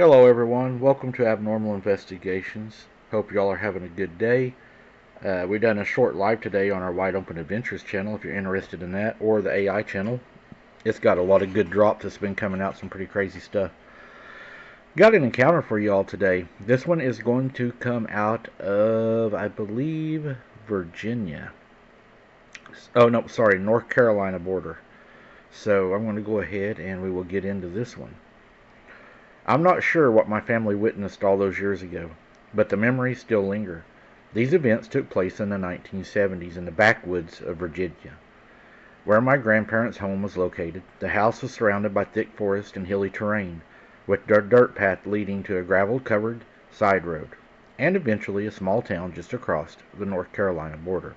Hello everyone, welcome to Abnormal Investigations. Hope y'all are having a good day. We've done a short live today on our Wide Open Adventures channel if you're interested in that, or the AI channel. It's got a lot of good drops that's been coming out, some pretty crazy stuff. Got an encounter for y'all today. This one is going to come out of, I believe, Virginia. Oh no, sorry, North Carolina border. So I'm going to go ahead and we will get into this one. I'm not sure what my family witnessed all those years ago, but the memories still linger. These events took place in the 1970s in the backwoods of Virginia, where my grandparents' home was located. The house was surrounded by thick forest and hilly terrain, with a dirt path leading to a gravel-covered side road, and eventually a small town just across the North Carolina border.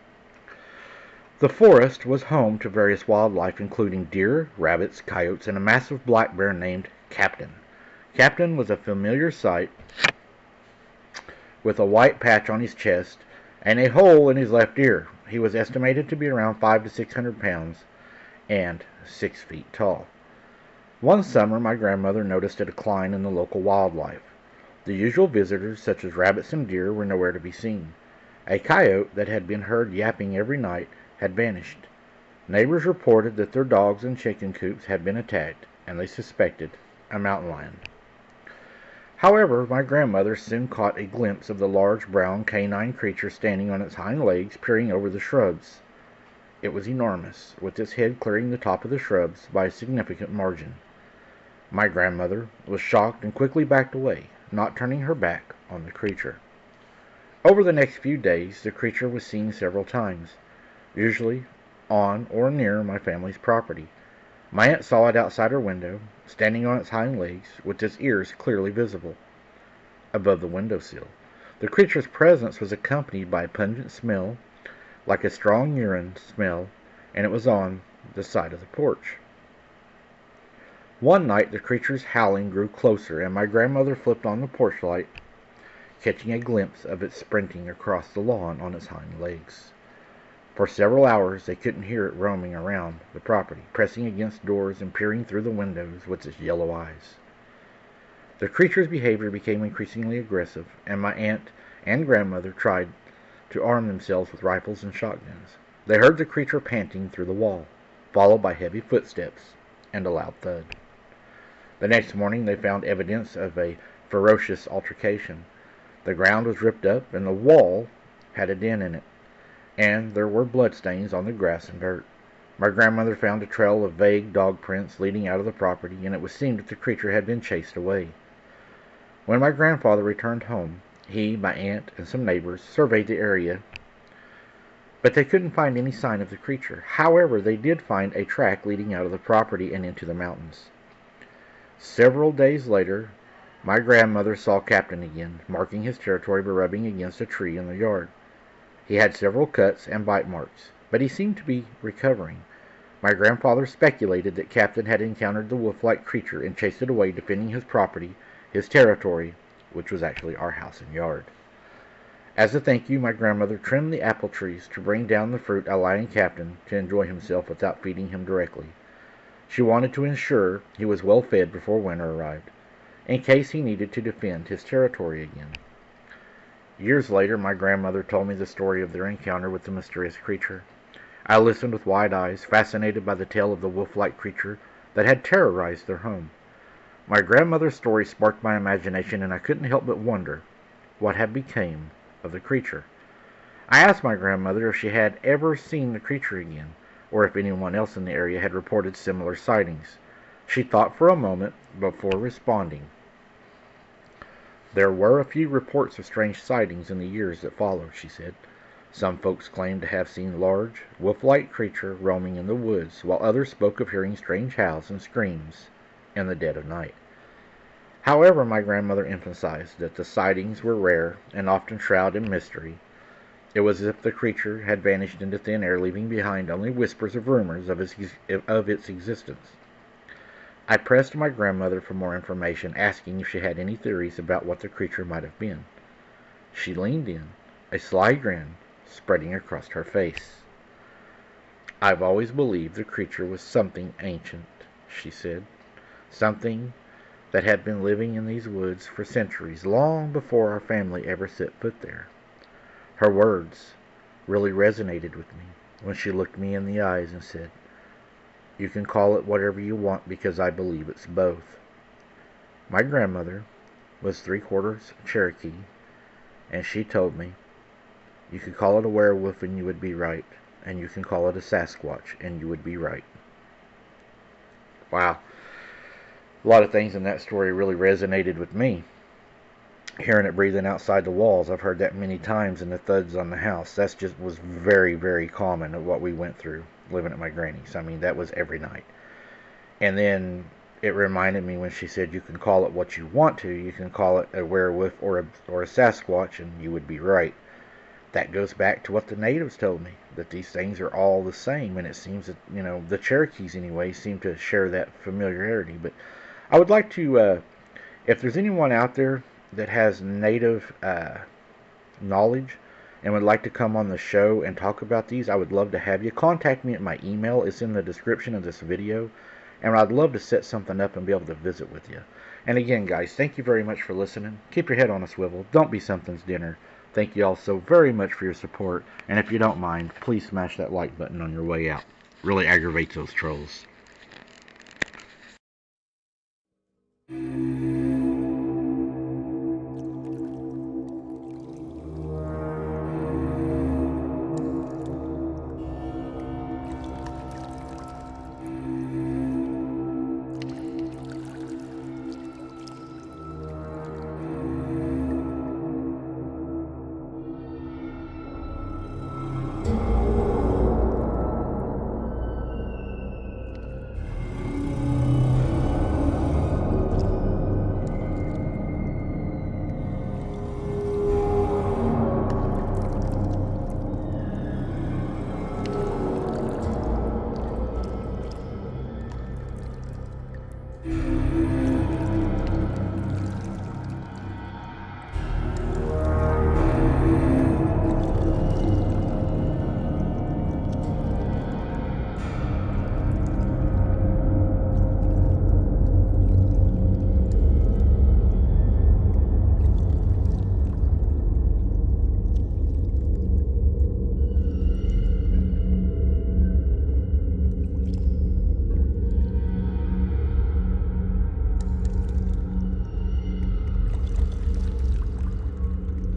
The forest was home to various wildlife, including deer, rabbits, coyotes, and a massive black bear named Captain. Captain was a familiar sight, with a white patch on his chest and a hole in his left ear. He was estimated to be around 500 to 600 pounds and 6 feet tall. One summer, my grandmother noticed a decline in the local wildlife. The usual visitors, such as rabbits and deer, were nowhere to be seen. A coyote that had been heard yapping every night had vanished. Neighbors reported that their dogs and chicken coops had been attacked, and they suspected a mountain lion. However, my grandmother soon caught a glimpse of the large brown canine creature standing on its hind legs, peering over the shrubs. It was enormous, with its head clearing the top of the shrubs by a significant margin. My grandmother was shocked and quickly backed away, not turning her back on the creature. Over the next few days, the creature was seen several times, usually on or near my family's property. My aunt saw it outside her window, standing on its hind legs, with its ears clearly visible above the windowsill. The creature's presence was accompanied by a pungent smell, like a strong urine smell, and it was on the side of the porch. One night the creature's howling grew closer, and my grandmother flipped on the porch light, catching a glimpse of it sprinting across the lawn on its hind legs. For several hours they couldn't hear it roaming around the property, pressing against doors and peering through the windows with its yellow eyes. The creature's behavior became increasingly aggressive, and my aunt and grandmother tried to arm themselves with rifles and shotguns. They heard the creature panting through the wall, followed by heavy footsteps and a loud thud. The next morning they found evidence of a ferocious altercation. The ground was ripped up, and the wall had a dent in it, and there were bloodstains on the grass and dirt. My grandmother found a trail of vague dog prints leading out of the property, and it was seen that the creature had been chased away. When my grandfather returned home, he, my aunt, and some neighbors surveyed the area, but they couldn't find any sign of the creature. However, they did find a track leading out of the property and into the mountains. Several days later, my grandmother saw Captain again, marking his territory by rubbing against a tree in the yard. He had several cuts and bite marks, but he seemed to be recovering. My grandfather speculated that Captain had encountered the wolf-like creature and chased it away, defending his property, his territory, which was actually our house and yard. As a thank you, my grandmother trimmed the apple trees to bring down the fruit, allowing Captain to enjoy himself without feeding him directly. She wanted to ensure he was well fed before winter arrived, in case he needed to defend his territory again. Years later, my grandmother told me the story of their encounter with the mysterious creature. I listened with wide eyes, fascinated by the tale of the wolf-like creature that had terrorized their home. My grandmother's story sparked my imagination, and I couldn't help but wonder what had become of the creature. I asked my grandmother if she had ever seen the creature again, or if anyone else in the area had reported similar sightings. She thought for a moment before responding. There were a few reports of strange sightings in the years that followed, she said. Some folks claimed to have seen large, wolf-like creature roaming in the woods, while others spoke of hearing strange howls and screams in the dead of night. However, my grandmother emphasized that the sightings were rare and often shrouded in mystery. It was as if the creature had vanished into thin air, leaving behind only whispers of rumors of its existence. I pressed my grandmother for more information, asking if she had any theories about what the creature might have been. She leaned in, a sly grin spreading across her face. "I've always believed the creature was something ancient," she said. "Something that had been living in these woods for centuries, long before our family ever set foot there. Her words really resonated with me when she looked me in the eyes and said, "You can call it whatever you want because I believe it's both." My grandmother was 3/4 Cherokee, and she told me, "You could call it a werewolf and you would be right, and you can call it a Sasquatch and you would be right." Wow. A lot of things in that story really resonated with me. Hearing it breathing outside the walls, I've heard that many times, and the thuds on the house. That's just was very, very common of what we went through living at my granny's. I mean, that was every night. And then it reminded me when she said, "You can call it what you want to. You can call it a werewolf or a Sasquatch, and you would be right." That goes back to what the natives told me, that these things are all the same, and it seems that, the Cherokees anyway seem to share that familiarity. But I would like to, if there's anyone out there that has native knowledge and would like to come on the show and talk about these, I would love to have you. Contact me at my email. It's in the description of this video. And I'd love to set something up and be able to visit with you. And again, guys, thank you very much for listening. Keep your head on a swivel. Don't be something's dinner. Thank you all so very much for your support. And if you don't mind, please smash that like button on your way out. Really aggravates those trolls.